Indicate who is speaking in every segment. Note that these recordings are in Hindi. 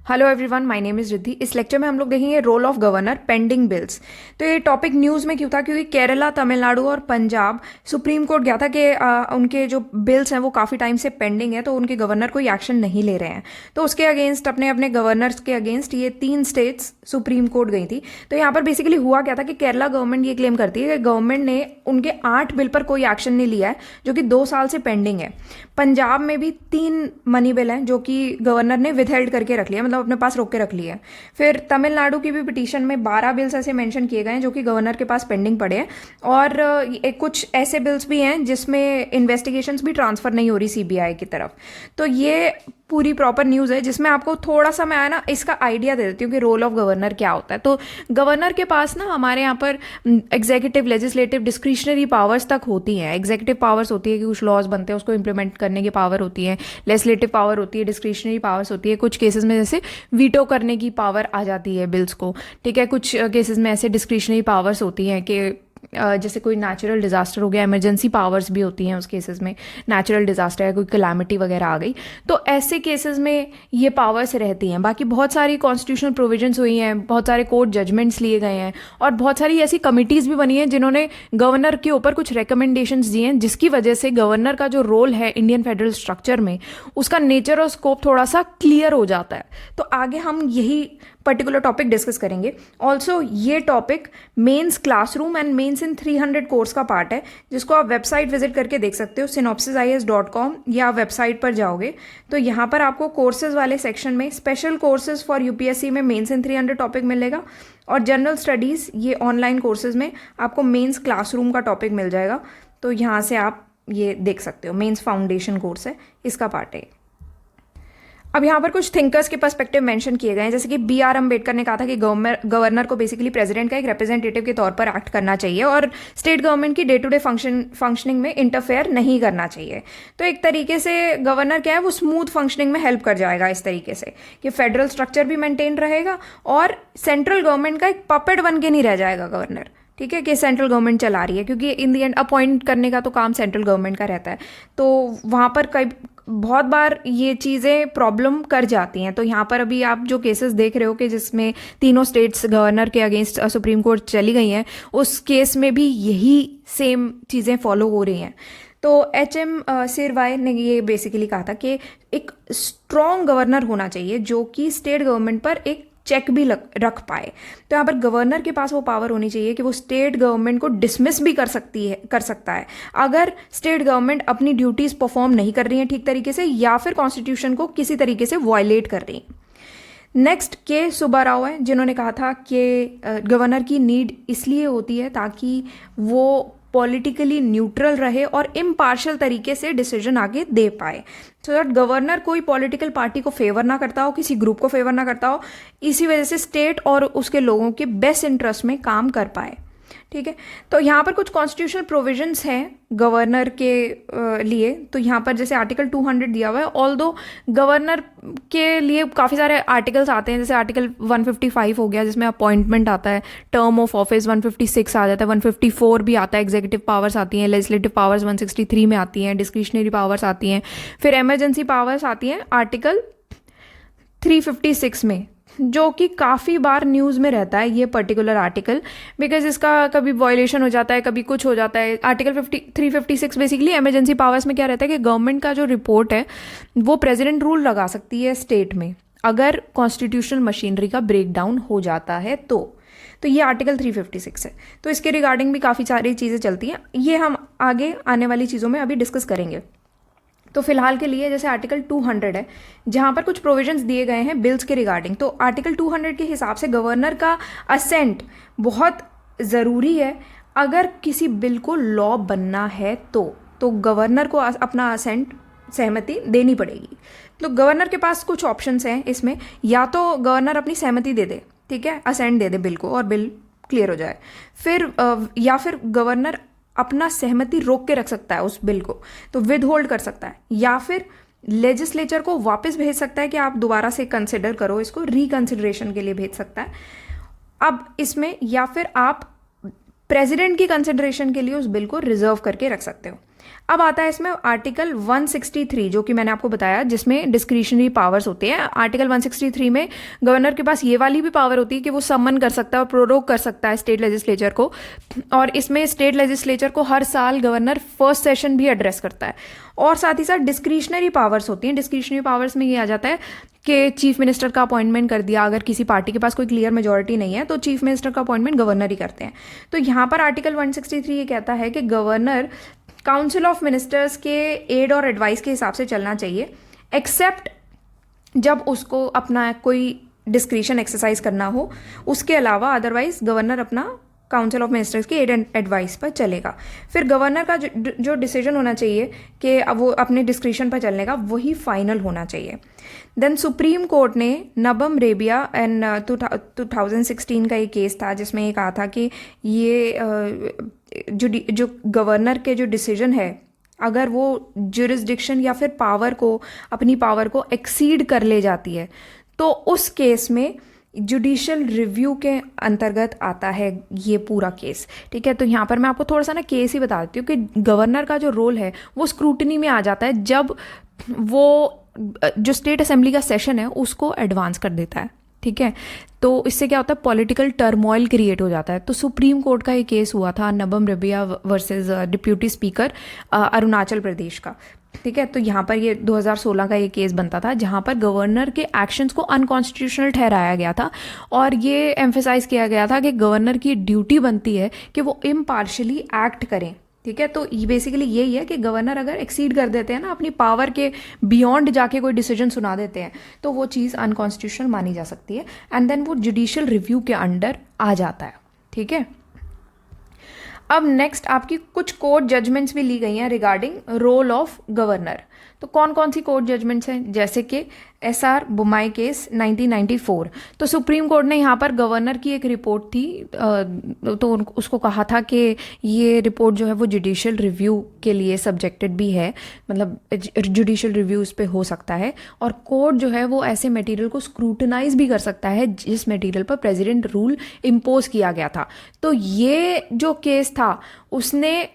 Speaker 1: Hello everyone, my name is Riddhi. इस लेक्चर में हम लोग देखेंगे role of governor pending bills. तो ये टॉपिक न्यूज़ में क्यों था? क्योंकि केरला, तमिलनाडु और पंजाब सुप्रीम कोर्ट गया था कि उनके जो बिल्स हैं वो काफ़ी टाइम से पेंडिंग है, तो उनके गवर्नर कोई एक्शन नहीं ले रहे हैं। तो उसके अगेंस्ट, अपने अपने गवर्नर्स के अगेंस्ट ये 3 स्टेट्स सुप्रीम कोर्ट गई थी। तो यहाँ पर बेसिकली हुआ क्या था कि केरला गवर्नमेंट ये क्लेम करती है कि गवर्नमेंट ने उनके 8 बिल पर कोई एक्शन नहीं लिया है जो कि 2 साल से पेंडिंग है। पंजाब में भी 3 मनी बिल हैं जो कि गवर्नर ने विथहेल्ड करके रख लिया, मतलब अपने पास रोक के रख लिया है। फिर तमिलनाडु की भी पिटीशन में 12 बिल्स ऐसे मेंशन किए गए हैं जो कि गवर्नर के पास पेंडिंग पड़े हैं। और कुछ ऐसे बिल्स भी हैं जिसमें इन्वेस्टिगेशंस भी ट्रांसफर नहीं हो रही सीबीआई की तरफ। तो ये पूरी प्रॉपर न्यूज़ है जिसमें आपको थोड़ा सा मैं ना इसका आइडिया दे देती हूँ कि रोल ऑफ गवर्नर क्या होता है। तो गवर्नर के पास ना हमारे यहाँ पर एग्जीक्यूटिव, लेजिस्लेटिव, डिस्क्रिशनरी पावर्स तक होती हैं। एग्जीक्यूटिव पावर्स होती है कि कुछ लॉज बनते हैं उसको इंप्लीमेंट करने की पावर होती है, लेजिस्लेटिव पावर होती है, डिस्क्रिशनरी पावर्स होती है। कुछ केसेस में जैसे वीटो करने की पावर आ जाती है बिल्स को, ठीक है। कुछ केसेस में ऐसे डिस्क्रिशनरी पावर्स होती हैं कि जैसे कोई नेचुरल डिज़ास्टर हो गया, इमरजेंसी पावर्स भी होती हैं उस केसेस में। नेचुरल डिज़ास्टर है, कोई कैलामिटी वगैरह आ गई, तो ऐसे केसेस में ये पावर्स रहती हैं। बाकी बहुत सारी कॉन्स्टिट्यूशनल प्रोविजंस हुई हैं, बहुत सारे कोर्ट जजमेंट्स लिए गए हैं और बहुत सारी ऐसी कमिटीज़ भी बनी हैं जिन्होंने गवर्नर के ऊपर कुछ रिकमेंडेशंस दिए हैं, जिसकी वजह से गवर्नर का जो रोल है इंडियन फेडरल स्ट्रक्चर में, उसका नेचर और स्कोप थोड़ा सा क्लियर हो जाता है। तो आगे हम यही पर्टिकुलर टॉपिक डिस्कस करेंगे। ऑल्सो ये topic mains classroom and mains in 300 course का पार्ट है, जिसको आप वेबसाइट विजिट करके देख सकते हो, synopsisis.com, या आप वेबसाइट पर जाओगे तो यहाँ पर आपको कोर्सेज वाले सेक्शन में स्पेशल कोर्सेज फॉर यूपीएससी में मेंस इन 300 टॉपिक मिलेगा, और जनरल स्टडीज़ ये ऑनलाइन कोर्सेज में आपको मेंस क्लासरूम का टॉपिक मिल जाएगा। तो यहाँ से आप ये देख सकते हो, मेंस फाउंडेशन कोर्स है, इसका पार्ट है। अब यहाँ पर कुछ थिंकर्स के पर्सपेक्टिव मेंशन किए गए हैं, जैसे कि B.R. अम्बेडकर ने कहा था कि गवर्नर को बेसिकली प्रेसिडेंट का एक रिप्रेजेंटेटिव के तौर पर एक्ट करना चाहिए और स्टेट गवर्नमेंट की डे टू डे फंक्शनिंग में इंटरफेयर नहीं करना चाहिए। तो एक तरीके से गवर्नर क्या है, वो स्मूथ फंक्शनिंग में हेल्प कर जाएगा, इस तरीके से कि फेडरल स्ट्रक्चर भी मेंटेन रहेगा और सेंट्रल गवर्नमेंट का एक पपेट बन के नहीं रह जाएगा गवर्नर, ठीक है, कि सेंट्रल गवर्नमेंट चला रही है, क्योंकि इन दी एंड अपॉइंट करने का तो काम सेंट्रल गवर्नमेंट का रहता है। तो वहाँ पर कई बहुत बार ये चीज़ें प्रॉब्लम कर जाती हैं। तो यहाँ पर अभी आप जो केसेस देख रहे हो कि जिसमें तीनों स्टेट्स गवर्नर के अगेंस्ट सुप्रीम कोर्ट चली गई हैं, उस केस में भी यही सेम चीज़ें फॉलो हो रही हैं। तो HM सिरवाई ने ये बेसिकली कहा था कि एक स्ट्रॉन्ग गवर्नर होना चाहिए जो कि स्टेट गवर्नमेंट पर एक चेक भी रख पाए। तो यहाँ पर गवर्नर के पास वो पावर होनी चाहिए कि वो स्टेट गवर्नमेंट को डिसमिस भी कर सकता है अगर स्टेट गवर्नमेंट अपनी ड्यूटीज परफॉर्म नहीं कर रही है ठीक तरीके से, या फिर कॉन्स्टिट्यूशन को किसी तरीके से वायलेट कर रही है। नेक्स्ट के सुब्बाराव है, जिन्होंने कहा था कि गवर्नर की नीड इसलिए होती है ताकि वो पॉलिटिकली न्यूट्रल रहे और इम्पार्शियल तरीके से डिसीजन आगे दे पाए, सो दैट गवर्नर कोई पॉलिटिकल पार्टी को फेवर ना करता हो, किसी ग्रुप को फेवर ना करता हो, इसी वजह से स्टेट और उसके लोगों के बेस्ट इंटरेस्ट में काम कर पाए, ठीक है। तो यहाँ पर कुछ कॉन्स्टिट्यूशनल प्रोविजंस हैं गवर्नर के लिए। तो यहाँ पर जैसे आर्टिकल 200 दिया हुआ है, ऑल्दो गवर्नर के लिए काफ़ी सारे आर्टिकल्स आते हैं, जैसे आर्टिकल 155 हो गया जिसमें अपॉइंटमेंट आता है, टर्म ऑफ ऑफिस 156 आ जाता है, 154 भी आता है, एग्जीक्यूटिव पावर्स आती हैं, लेजिस्लेटिव पावर्स 163 में आती हैं, डिस्क्रिशनरी पावर्स आती हैं, फिर इमरजेंसी पावर्स आती हैं आर्टिकल 356 में, जो कि काफ़ी बार न्यूज़ में रहता है ये पर्टिकुलर आर्टिकल, बिकॉज इसका कभी वायलेशन हो जाता है, कभी कुछ हो जाता है। आर्टिकल 356 बेसिकली इमरजेंसी पावर्स में क्या रहता है कि गवर्नमेंट का जो रिपोर्ट है वो प्रेसिडेंट रूल लगा सकती है स्टेट में अगर कॉन्स्टिट्यूशनल मशीनरी का ब्रेकडाउन हो जाता है। तो ये आर्टिकल 356 है। तो इसके रिगार्डिंग भी काफ़ी सारी चीज़ें चलती हैं, ये हम आगे आने वाली चीज़ों में अभी डिस्कस करेंगे। तो फिलहाल के लिए जैसे आर्टिकल 200 है, जहाँ पर कुछ प्रोविजंस दिए गए हैं बिल्स के रिगार्डिंग। तो आर्टिकल 200 के हिसाब से गवर्नर का असेंट बहुत ज़रूरी है। अगर किसी बिल को लॉ बनना है तो गवर्नर को अपना असेंट, सहमति देनी पड़ेगी। तो गवर्नर के पास कुछ ऑप्शंस हैं इसमें, या तो गवर्नर अपनी सहमति दे दे, ठीक है, असेंट दे दे बिल को और बिल क्लियर हो जाए, फिर या फिर गवर्नर अपना सहमति रोक के रख सकता है उस बिल को, तो विद होल्ड कर सकता है, या फिर लेजिस्लेचर को वापस भेज सकता है कि आप दोबारा से कंसिडर करो, इसको रिकंसिडरेशन के लिए भेज सकता है। अब इसमें या फिर आप प्रेसिडेंट की कंसिडरेशन के लिए उस बिल को रिजर्व करके रख सकते हो। अब आता है इसमें आर्टिकल 163 जो कि मैंने आपको बताया, जिसमें डिस्क्रिशनरी पावर्स होते हैं। आर्टिकल 163 में गवर्नर के पास ये वाली भी पावर होती है कि वो समन कर सकता है और प्रोरोग कर सकता है स्टेट लेजिस्लेचर को। और इसमें स्टेट लेजिस्लेचर को हर साल गवर्नर फर्स्ट सेशन भी एड्रेस करता है। और साथ ही साथ डिस्क्रिशनरी पावर्स होती हैं। डिस्क्रिशनरी पावर्स में ये आ जाता है कि चीफ मिनिस्टर का अपॉइंटमेंट कर दिया, अगर किसी पार्टी के पास कोई क्लियर मेजोरिटी नहीं है तो चीफ मिनिस्टर का अपॉइंटमेंट गवर्नर ही करते हैं। तो यहाँ पर आर्टिकल 163 ये कहता है कि गवर्नर काउंसिल ऑफ मिनिस्टर्स के एड और एडवाइस के हिसाब से चलना चाहिए, एक्सेप्ट जब उसको अपना कोई डिस्क्रिशन एक्सरसाइज करना हो, उसके अलावा अदरवाइज गवर्नर अपना काउंसिल ऑफ मिनिस्टर्स की एड एंड एडवाइस पर चलेगा। फिर गवर्नर का जो डिसीजन होना चाहिए कि अब वो अपने डिस्क्रिशन पर चलने का, वही फाइनल होना चाहिए। देन सुप्रीम कोर्ट ने नबम रेबिया एंड 2016 का एक केस था जिसमें ये कहा था कि ये जो गवर्नर के जो डिसीजन है, अगर वो जुरिस्डिक्शन या फिर पावर को, अपनी पावर को एक्सीड कर ले जाती है, तो उस केस में जुडिशियल रिव्यू के अंतर्गत आता है ये पूरा केस। ठीक है, तो यहाँ पर मैं आपको थोड़ा सा ना केस ही बता देती हूँ कि गवर्नर का जो रोल है वो स्क्रूटनी में आ जाता है जब वो जो स्टेट असेंबली का सेशन है उसको एडवांस कर देता है। ठीक है, तो इससे क्या होता है, पॉलिटिकल टर्मोइल क्रिएट हो जाता है। तो सुप्रीम कोर्ट का ये केस हुआ था Nabam Rebia versus deputy speaker Arunachal Pradesh का। ठीक है, तो यहाँ पर ये 2016 का ये केस बनता था जहाँ पर गवर्नर के एक्शंस को अनकॉन्स्टिट्यूशनल ठहराया गया था और ये एम्फेसाइज किया गया था कि गवर्नर की ड्यूटी बनती है कि वो इम्पार्शियली एक्ट करें। ठीक है, तो बेसिकली यही है कि गवर्नर अगर एक्सीड कर देते हैं ना, अपनी पावर के बियॉन्ड जाके कोई डिसीजन सुना देते हैं, तो वो चीज़ अनकॉन्स्टिट्यूशनल मानी जा सकती है एंड देन वो जुडिशियल रिव्यू के अंडर आ जाता है। ठीक है, अब नेक्स्ट आपकी कुछ कोर्ट जजमेंट्स भी ली गई हैं रिगार्डिंग रोल ऑफ गवर्नर। तो कौन कौन सी कोर्ट जजमेंट्स हैं, जैसे कि SR बुमाई केस 1994। तो सुप्रीम कोर्ट ने यहाँ पर गवर्नर की एक रिपोर्ट थी, तो उसको कहा था कि ये रिपोर्ट जो है वो जुडिशियल रिव्यू के लिए सब्जेक्टेड भी है, मतलब जुडिशियल रिव्यू इस पे हो सकता है और कोर्ट जो है वो ऐसे मटेरियल को स्क्रूटनाइज भी कर सकता है जिस मटेरियल पर प्रेसिडेंट रूल इम्पोज किया गया था। तो ये जो केस था उसने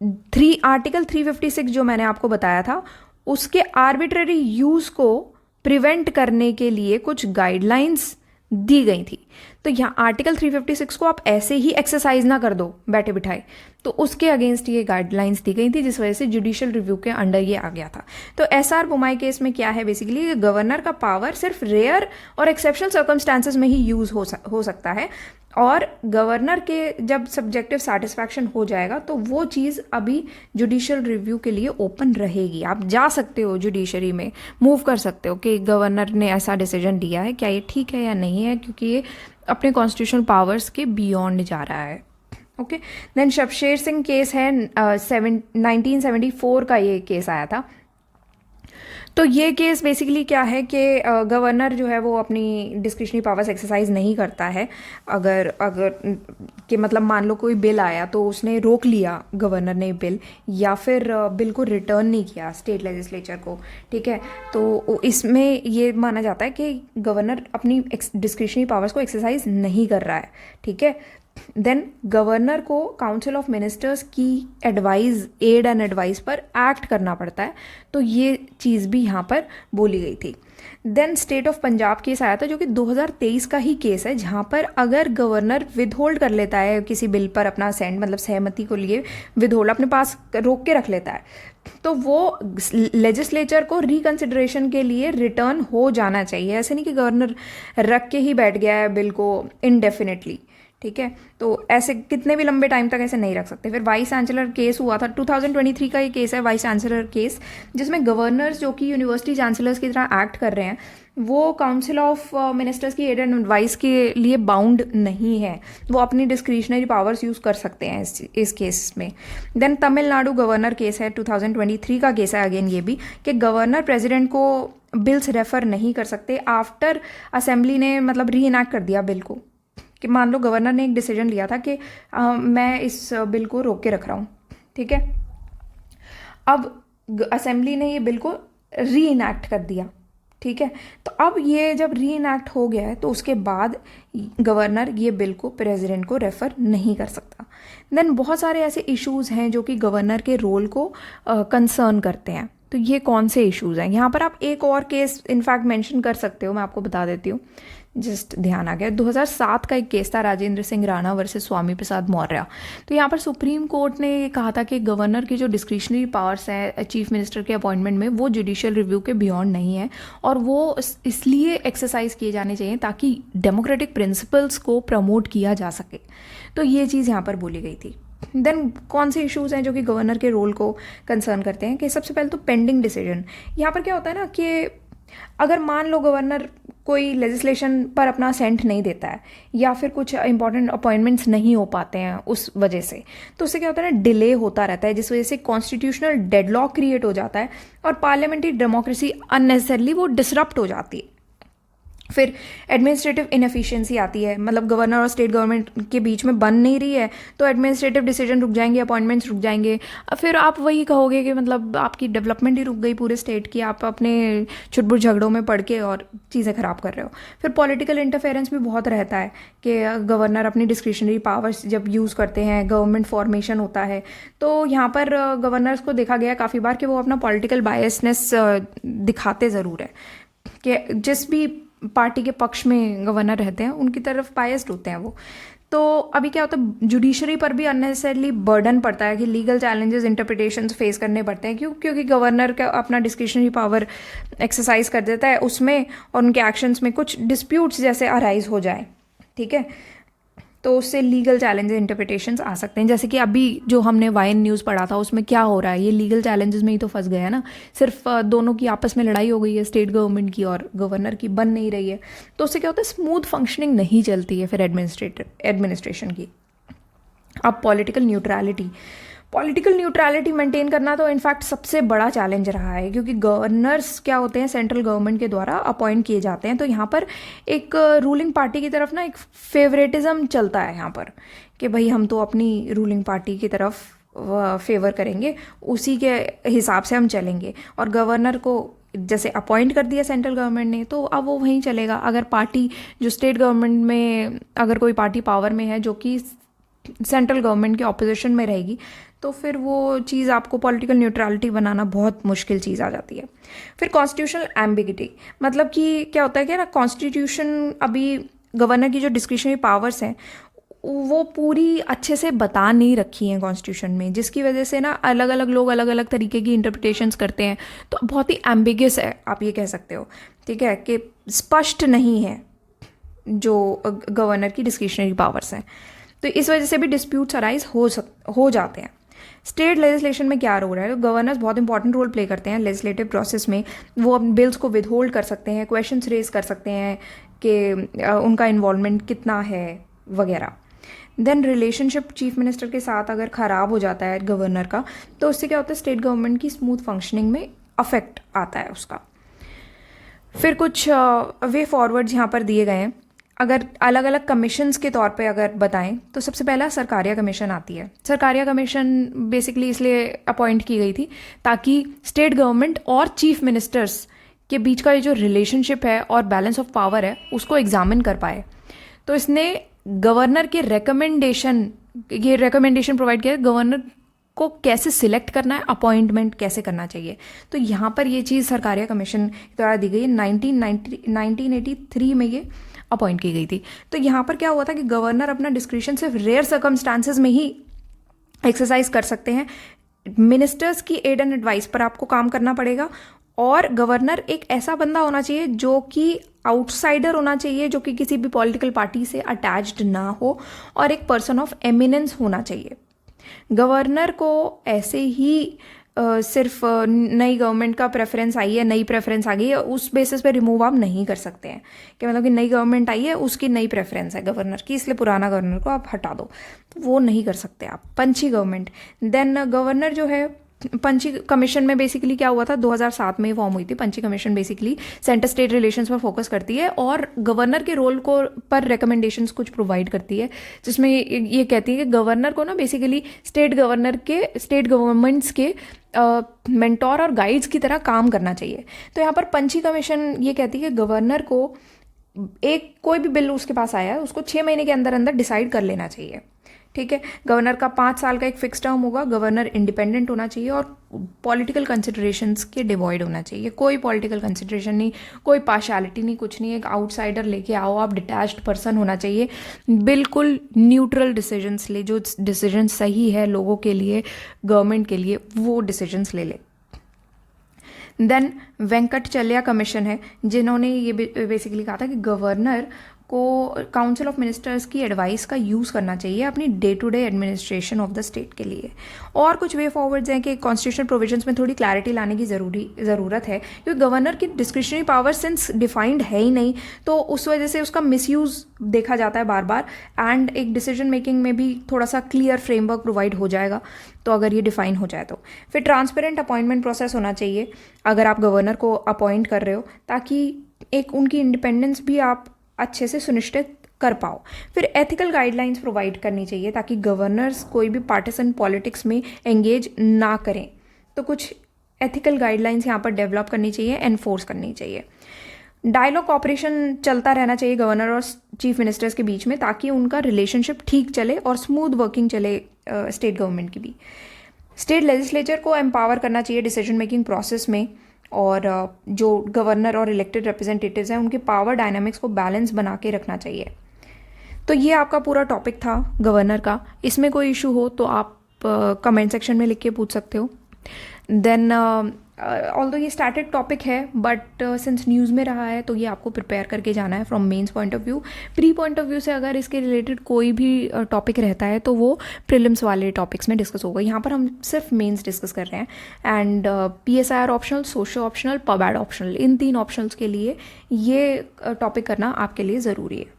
Speaker 1: आर्टिकल 356 जो मैंने आपको बताया था उसके आर्बिट्ररी यूज को प्रिवेंट करने के लिए कुछ गाइडलाइंस दी गई थी। तो यहाँ आर्टिकल 356 को आप ऐसे ही एक्सरसाइज ना कर दो बैठे बिठाए, तो उसके अगेंस्ट ये गाइडलाइंस दी गई थी जिस वजह से जुडिशियल रिव्यू के अंडर ये आ गया था। तो SR बुमाई केस में क्या है, बेसिकली गवर्नर का पावर सिर्फ रेयर और एक्सेप्शनल सर्कमस्टांसेस में ही यूज हो सकता है और गवर्नर के जब सब्जेक्टिव सेटिस्फैक्शन हो जाएगा तो वो चीज़ अभी जुडिशियल रिव्यू के लिए ओपन रहेगी। आप जा सकते हो जुडिशरी में, मूव कर सकते हो कि गवर्नर ने ऐसा डिसीजन दिया है, क्या ये ठीक है या नहीं है, क्योंकि ये अपने कॉन्स्टिट्यूशनल पावर्स के बियॉन्ड जा रहा है। Okay, then Shamsher Singh case है 1974 का ये केस आया था। तो ये केस बेसिकली क्या है कि गवर्नर जो है वो अपनी डिस्क्रिशनरी पावर्स एक्सरसाइज नहीं करता है। अगर कि मतलब मान लो कोई बिल आया तो उसने रोक लिया गवर्नर ने बिल, या फिर बिल को रिटर्न नहीं किया स्टेट लेजिस्लेचर को। ठीक है, तो इसमें ये माना जाता है कि गवर्नर अपनी डिस्क्रिशनरी पावर्स को एक्सरसाइज नहीं कर रहा है। ठीक है, देन गवर्नर को काउंसिल ऑफ मिनिस्टर्स की एडवाइस, एड एंड एडवाइस पर एक्ट करना पड़ता है। तो ये चीज़ भी यहाँ पर बोली गई थी। Then state of Punjab case आया था जो कि 2023 का ही केस है, जहाँ पर अगर गवर्नर विदहोल्ड कर लेता है किसी बिल पर अपना असेंट, मतलब सहमति को लिए विदहोल्ड अपने पास रोक के रख लेता है, तो वो लेजिस्लेचर को रिकंसिडरेशन के लिए रिटर्न हो जाना चाहिए। ऐसे नहीं कि गवर्नर रख के ही बैठ गया है बिल को इनडेफिनेटली। ठीक है, तो ऐसे कितने भी लंबे टाइम तक ऐसे नहीं रख सकते। फिर वाइस चांसलर केस हुआ था 2023 का ये केस है, वाइस चांसलर केस, जिसमें गवर्नर्स जो कि यूनिवर्सिटी चांसलर्स की तरह एक्ट कर रहे हैं वो काउंसिल ऑफ मिनिस्टर्स की एड एंड एडवाइस के लिए बाउंड नहीं है, वो अपनी डिस्क्रिशनरी पावर्स यूज़ कर सकते हैं इस केस में। देन तमिलनाडु गवर्नर केस है, 2023 का केस है अगेन ये भी, कि गवर्नर प्रेसिडेंट को बिल्स रेफर नहीं कर सकते आफ्टर असेंबली ने मतलब री इनैक्ट कर दिया बिल को। कि मान लो गवर्नर ने एक डिसीजन लिया था कि मैं इस बिल को रोक के रख रहा हूँ। ठीक है, अब असेंबली ने ये बिल को री इनैक्ट कर दिया। ठीक है। तो अब ये जब री इनैक्ट हो गया है तो उसके बाद गवर्नर ये बिल को प्रेसिडेंट को रेफ़र नहीं कर सकता। देन बहुत सारे ऐसे इश्यूज़ हैं जो कि गवर्नर के रोल को कंसर्न करते हैं। तो ये कौन से इश्यूज़ हैं, यहाँ पर आप एक और केस इनफैक्ट मेंशन कर सकते हो, मैं आपको बता देती हूँ, जस्ट ध्यान आ गया। 2007 का एक केस था, राजेंद्र सिंह राणा वर्सेस स्वामी प्रसाद मौर्य। तो यहाँ पर सुप्रीम कोर्ट ने कहा था कि गवर्नर की जो डिस्क्रिशनरी पावर्स हैं चीफ मिनिस्टर के अपॉइंटमेंट में, वो जुडिशियल रिव्यू के बियॉन्ड नहीं है और वो इसलिए एक्सरसाइज किए जाने चाहिए ताकि डेमोक्रेटिक प्रिंसिपल्स को प्रमोट किया जा सके। तो ये चीज़ यहाँ पर बोली गई थी। देन कौन से इश्यूज़ हैं जो कि गवर्नर के रोल को कंसर्न करते हैं, कि सबसे पहले तो पेंडिंग डिसीजन। यहाँ पर क्या होता है ना कि अगर मान लो गवर्नर कोई लेजिस्लेशन पर अपना असेंट नहीं देता है या फिर कुछ इंपॉर्टेंट अपॉइंटमेंट्स नहीं हो पाते हैं उस वजह से, तो उससे क्या होता है ना, डिले होता रहता है, जिस वजह से कॉन्स्टिट्यूशनल डेडलॉक क्रिएट हो जाता है और पार्लियामेंट्री डेमोक्रेसी अननेसेसरली वो डिसरप्ट हो जाती है। फिर एडमिनिस्ट्रेटिव इनएफिशिएंसी आती है, मतलब गवर्नर और स्टेट गवर्नमेंट के बीच में बन नहीं रही है तो एडमिनिस्ट्रेटिव डिसीजन रुक जाएंगे, अपॉइंटमेंट्स रुक जाएंगे। फिर आप वही कहोगे कि मतलब आपकी डेवलपमेंट ही रुक गई पूरे स्टेट की, आप अपने छुटपुट झगड़ों में पड़ के और चीज़ें ख़राब कर रहे हो। फिर पॉलिटिकल इंटरफेरेंस भी बहुत रहता है कि गवर्नर अपनी डिस्क्रिशनरी पावर्स जब यूज़ करते हैं, गवर्नमेंट फॉर्मेशन होता है, तो यहाँ पर गवर्नर्स को देखा गया काफ़ी बार कि वो अपना पॉलिटिकल बायसनेस दिखाते ज़रूर है, कि जिस भी पार्टी के पक्ष में गवर्नर रहते हैं उनकी तरफ बायस्ड होते हैं वो। तो अभी क्या होता है, जुडिशरी पर भी अननेसेसरली बर्डन पड़ता है कि लीगल चैलेंजेस, इंटरप्रिटेशंस फेस करने पड़ते हैं। क्योंकि गवर्नर का अपना डिस्क्रिशनरी पावर एक्सरसाइज कर देता है उसमें, और उनके एक्शंस में कुछ डिस्प्यूट्स जैसे अराइज हो जाए, ठीक है, तो उससे लीगल चैलेंजेस, इंटरप्रिटेशंस आ सकते हैं। जैसे कि अभी जो हमने वाइन न्यूज़ पढ़ा था उसमें क्या हो रहा है, ये लीगल चैलेंजेस में ही तो फंस गए हैं ना। सिर्फ दोनों की आपस में लड़ाई हो गई है, स्टेट गवर्नमेंट की और गवर्नर की, बन नहीं रही है। तो उससे क्या होता है, स्मूथ फंक्शनिंग नहीं चलती है फिर एडमिनिस्ट्रेशन की। अब पॉलिटिकल न्यूट्रलिटी मेंटेन करना तो इनफैक्ट सबसे बड़ा चैलेंज रहा है, क्योंकि गवर्नर्स क्या होते हैं, सेंट्रल गवर्नमेंट के द्वारा अपॉइंट किए जाते हैं। तो यहाँ पर एक रूलिंग पार्टी की तरफ ना एक फेवरेटिज्म चलता है यहाँ पर, कि भाई हम तो अपनी रूलिंग पार्टी की तरफ फेवर करेंगे, उसी के हिसाब से हम चलेंगे। और गवर्नर को जैसे अपॉइंट कर दिया सेंट्रल गवर्नमेंट ने, तो अब वो वहीं चलेगा। अगर पार्टी जो स्टेट गवर्नमेंट में, अगर कोई पार्टी पावर में है जो कि सेंट्रल गवर्नमेंट के ऑपोजिशन में रहेगी, तो फिर वो चीज़ आपको पॉलिटिकल न्यूट्रलिटी बनाना बहुत मुश्किल चीज़ आ जाती है। फिर कॉन्स्टिट्यूशनल एम्बिगिटी, मतलब कि क्या होता है कि ना, कॉन्स्टिट्यूशन अभी गवर्नर की जो डिस्क्रिशनरी पावर्स हैं वो पूरी अच्छे से बता नहीं रखी हैं कॉन्स्टिट्यूशन में, जिसकी वजह से ना अलग अलग लोग अलग अलग तरीके की इंटरप्रिटेशंस करते हैं। तो बहुत ही एम्बिगियस है, आप ये कह सकते हो, ठीक है, कि स्पष्ट नहीं है जो गवर्नर की डिस्क्रिशनरी पावर्स हैं। तो इस वजह से भी डिस्प्यूट्स अराइज हो जाते हैं। स्टेट लेजिस्लेशन में क्या रोल है, तो गवर्नर्स बहुत इंपॉर्टेंट रोल प्ले करते हैं लेजिस्लेटिव प्रोसेस में। वो अपने बिल्स को विदहोल्ड कर सकते हैं, क्वेश्चंस रेज कर सकते हैं कि उनका इन्वॉल्वमेंट कितना है वगैरह। देन रिलेशनशिप चीफ मिनिस्टर के साथ अगर ख़राब हो जाता है गवर्नर का, तो उससे क्या होता है, स्टेट गवर्नमेंट की स्मूथ फंक्शनिंग में अफेक्ट आता है उसका। फिर कुछ वे फॉरवर्ड्स यहाँ पर दिए गए हैं। अगर अलग अलग कमीशंस के तौर पे अगर बताएं, तो सबसे पहला सरकारिया कमीशन आती है। सरकारिया कमीशन बेसिकली इसलिए अपॉइंट की गई थी ताकि स्टेट गवर्नमेंट और चीफ मिनिस्टर्स के बीच का ये जो रिलेशनशिप है और बैलेंस ऑफ पावर है उसको एग्जामिन कर पाए। तो इसने गवर्नर के रिकमेंडेशन प्रोवाइड किया, गवर्नर को कैसे सिलेक्ट करना है, अपॉइंटमेंट कैसे करना चाहिए। तो यहाँ पर ये चीज़ सरकारिया कमीशन द्वारा दी गई है। 1983 में ये अपॉइंट की गई थी। तो यहाँ पर क्या हुआ था कि गवर्नर अपना डिस्क्रिशन सिर्फ रेयर सर्कमस्टांसेस में ही एक्सरसाइज कर सकते हैं। मिनिस्टर्स की एड एंड एडवाइस पर आपको काम करना पड़ेगा, और गवर्नर एक ऐसा बंदा होना चाहिए जो कि आउटसाइडर होना चाहिए, जो कि किसी भी पॉलिटिकल पार्टी से अटैच्ड ना हो, और एक पर्सन ऑफ एमिनेंस होना चाहिए। गवर्नर को ऐसे ही सिर्फ नई गवर्नमेंट का प्रेफरेंस आई है, नई प्रेफरेंस आ गई है, उस बेसिस पे रिमूव आप नहीं कर सकते हैं कि मतलब कि नई गवर्नमेंट आई है, उसकी नई प्रेफरेंस है गवर्नर की, इसलिए पुराना गवर्नर को आप हटा दो, तो वो नहीं कर सकते आप। पंची गवर्नमेंट, देन गवर्नर जो है पंची कमीशन में बेसिकली क्या हुआ था, 2007 में फॉर्म हुई थी Punchhi commission. Basically centre state relations पर फोकस करती है और गवर्नर के रोल को पर रिकमेंडेशंस कुछ प्रोवाइड करती है, जिसमें ये कहती है कि गवर्नर को ना बेसिकली स्टेट गवर्नमेंट्स के मेंटोर और गाइड्स की तरह काम करना चाहिए। तो यहाँ पर पंची कमीशन ये कहती है कि गवर्नर को एक कोई भी बिल उसके पास आया है उसको 6 महीने के अंदर अंदर डिसाइड कर लेना चाहिए। ठीक है, गवर्नर का 5 साल का एक फिक्स टर्म होगा, गवर्नर इंडिपेंडेंट होना चाहिए और पॉलिटिकल कंसिडरेशंस के डिवॉइड होना चाहिए। कोई पॉलिटिकल कंसिडरेशन नहीं, कोई पार्शियलिटी नहीं, कुछ नहीं। एक आउटसाइडर लेके आओ आप, डिटैच्ड पर्सन होना चाहिए, बिल्कुल न्यूट्रल डिसीजंस ले, जो डिसीजन सही है लोगों के लिए, गवर्नमेंट के लिए, वो डिसीजंस ले। देन वेंकटचल्या कमीशन है, जिन्होंने ये बेसिकली कहा था कि गवर्नर को काउंसिल ऑफ मिनिस्टर्स की एडवाइस का यूज़ करना चाहिए अपनी day to day administration of the state के लिए। और कुछ वे फॉरवर्ड्स हैं कि कॉन्स्टिट्यूशनल प्रोविजंस में थोड़ी क्लैरिटी लाने की ज़रूरत है, क्योंकि गवर्नर की डिस्क्रिशनरी पावर सिंस डिफाइंड है ही नहीं, तो उस वजह से उसका मिसयूज़ देखा जाता है बार बार। एंड एक डिसीजन मेकिंग में भी थोड़ा सा क्लियर फ्रेमवर्क प्रोवाइड हो जाएगा तो अगर ये डिफाइन हो जाए तो। फिर ट्रांसपेरेंट अपॉइंटमेंट प्रोसेस होना चाहिए अगर आप गवर्नर को अपॉइंट कर रहे हो, ताकि एक उनकी इंडिपेंडेंस भी आप अच्छे से सुनिश्चित कर पाओ। फिर एथिकल गाइडलाइंस प्रोवाइड करनी चाहिए ताकि गवर्नर्स कोई भी पार्टिसन पॉलिटिक्स में एंगेज ना करें। तो कुछ एथिकल गाइडलाइंस यहाँ पर डेवलप करनी चाहिए, एनफोर्स करनी चाहिए। डायलॉग कॉपरेशन चलता रहना चाहिए गवर्नर और चीफ मिनिस्टर्स के बीच में, ताकि उनका रिलेशनशिप ठीक चले और स्मूथ वर्किंग चले स्टेट गवर्नमेंट की भी। स्टेट लेजिस्लेचर को एम्पावर करना चाहिए डिसीजन मेकिंग प्रोसेस में, और जो गवर्नर और इलेक्टेड रिप्रेजेंटेटिव्स हैं उनके पावर डायनामिक्स को बैलेंस बना के रखना चाहिए। तो ये आपका पूरा टॉपिक था गवर्नर का। इसमें कोई इशू हो तो आप कमेंट सेक्शन में लिख के पूछ सकते हो। देन ऑल्दो ये स्टैटिक टॉपिक है, बट सिंस न्यूज़ में रहा है तो ये आपको प्रिपेयर करके जाना है from mains point of view. Pre point of view से अगर इसके रिलेटेड कोई भी टॉपिक रहता है तो वो प्रीलिम्स वाले टॉपिक्स में डिस्कस होगा। यहाँ पर हम सिर्फ मेंस डिस्कस कर रहे हैं। And PSIR optional, socio optional, pubad optional, इन 3 ऑप्शनल्स के लिए ये टॉपिक करना आपके लिए ज़रूरी है।